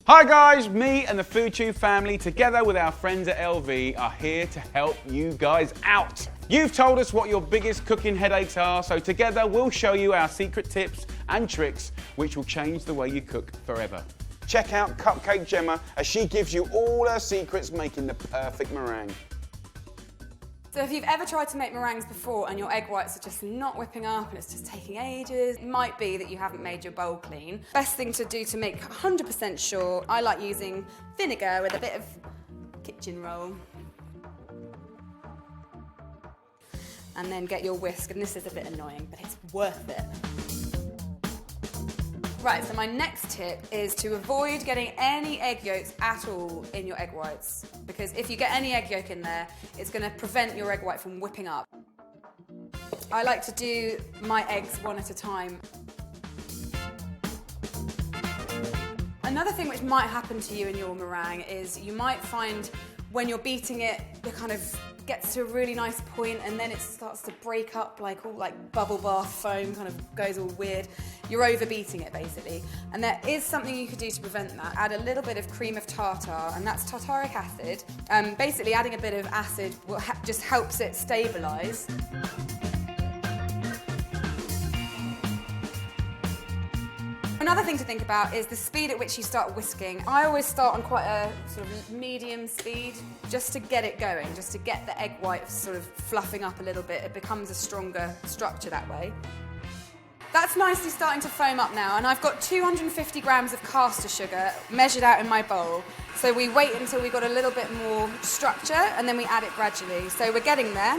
Hi guys, me and the FoodTube family, together with our friends at LV, are here to help you guys out. You've told us what your biggest cooking headaches are, so together we'll show you our secret tips and tricks which will change the way you cook forever. Check out Cupcake Jemma as she gives you all her secrets making the perfect meringue. So if you've ever tried to make meringues before and your egg whites are just not whipping up and it's just taking ages, it might be that you haven't made your bowl clean. Best thing to do to make 100% sure, I like using vinegar with a bit of kitchen roll. And then get your whisk, and this is a bit annoying, but it's worth it. Right, so my next tip is to avoid getting any egg yolks at all in your egg whites, because if you get any egg yolk in there, it's going to prevent your egg white from whipping up. I like to do my eggs one at a time. Another thing which might happen to you in your meringue is you might find when you're beating it, it kind of gets to a really nice point and then it starts to break up, like all like bubble bath foam, kind of goes all weird. You're overbeating it basically. And there is something you could do to prevent that. Add a little bit of cream of tartar, and that's tartaric acid. Basically adding a bit of acid just helps it stabilise. Another thing to think about is the speed at which you start whisking. I always start on quite a sort of medium speed, just to get it going, just to get the egg white sort of fluffing up a little bit. It becomes a stronger structure that way. That's nicely starting to foam up now, and I've got 250 grams of caster sugar measured out in my bowl. So we wait until we've got a little bit more structure, and then we add it gradually. So we're getting there.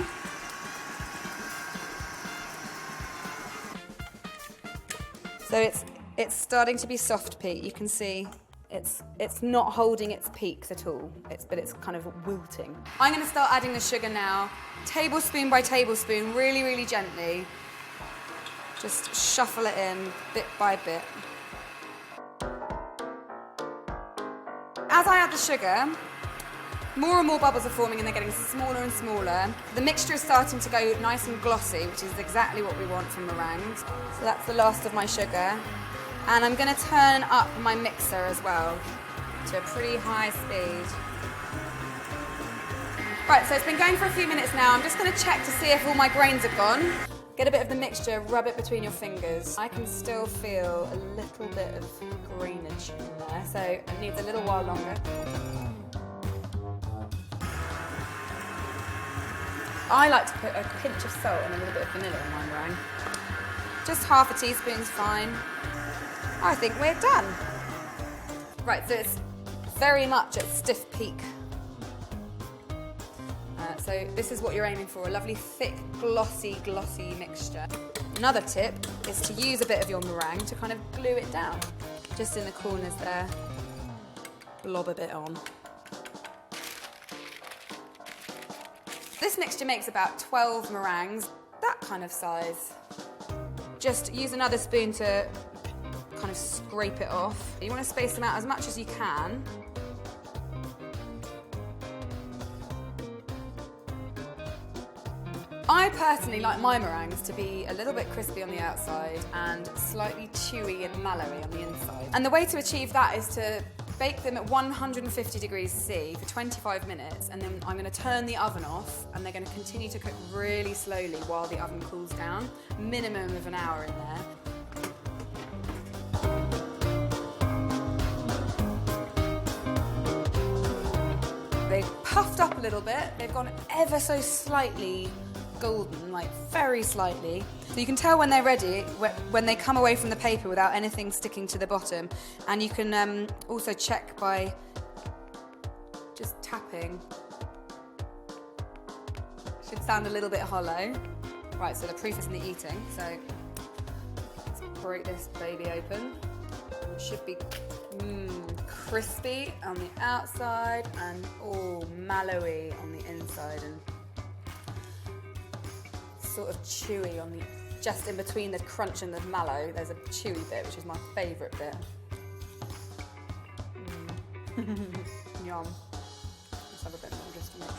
So it's starting to be soft, Pete. You can see it's not holding its peaks at all, but it's kind of wilting. I'm going to start adding the sugar now, tablespoon by tablespoon, really, really gently. Just shuffle it in bit by bit. As I add the sugar, more and more bubbles are forming and they're getting smaller and smaller. The mixture is starting to go nice and glossy, which is exactly what we want from meringues. So that's the last of my sugar. And I'm going to turn up my mixer as well to a pretty high speed. Right, so it's been going for a few minutes now. I'm just going to check to see if all my grains are gone. Get a bit of the mixture, rub it between your fingers. I can still feel a little bit of greenage in there, so it needs a little while longer. I like to put a pinch of salt and a little bit of vanilla in my meringue. Just half a teaspoon's fine. I think we're done. Right, so it's very much at stiff peak. So this is what you're aiming for, a lovely thick, glossy mixture. Another tip is to use a bit of your meringue to kind of glue it down. Just in the corners there, blob a bit on. This mixture makes about 12 meringues, that kind of size. Just use another spoon to kind of scrape it off. You want to space them out as much as you can. I personally like my meringues to be a little bit crispy on the outside and slightly chewy and mallowy on the inside. And the way to achieve that is to bake them at 150 degrees C for 25 minutes, and then I'm going to turn the oven off and they're going to continue to cook really slowly while the oven cools down, minimum of an hour in there. They've puffed up a little bit, they've gone ever so slightly golden, like very slightly. So you can tell when they're ready, when they come away from the paper without anything sticking to the bottom. And you can also check by just tapping. Should sound a little bit hollow. Right, so the proof is in the eating. So let's break this baby open. It should be crispy on the outside and mallowy on the inside, and sort of chewy on the, just in between the crunch and the mallow, there's a chewy bit, which is my favourite bit. Yum. Let's have a bit more just to make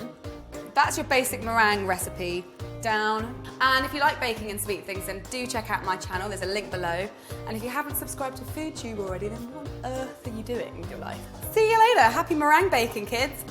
sure. That's your basic meringue recipe. down. And if you like baking and sweet things, then do check out my channel. There's a link below. And if you haven't subscribed to FoodTube already, then what on earth are you doing with your life? See you later. Happy meringue baking, kids.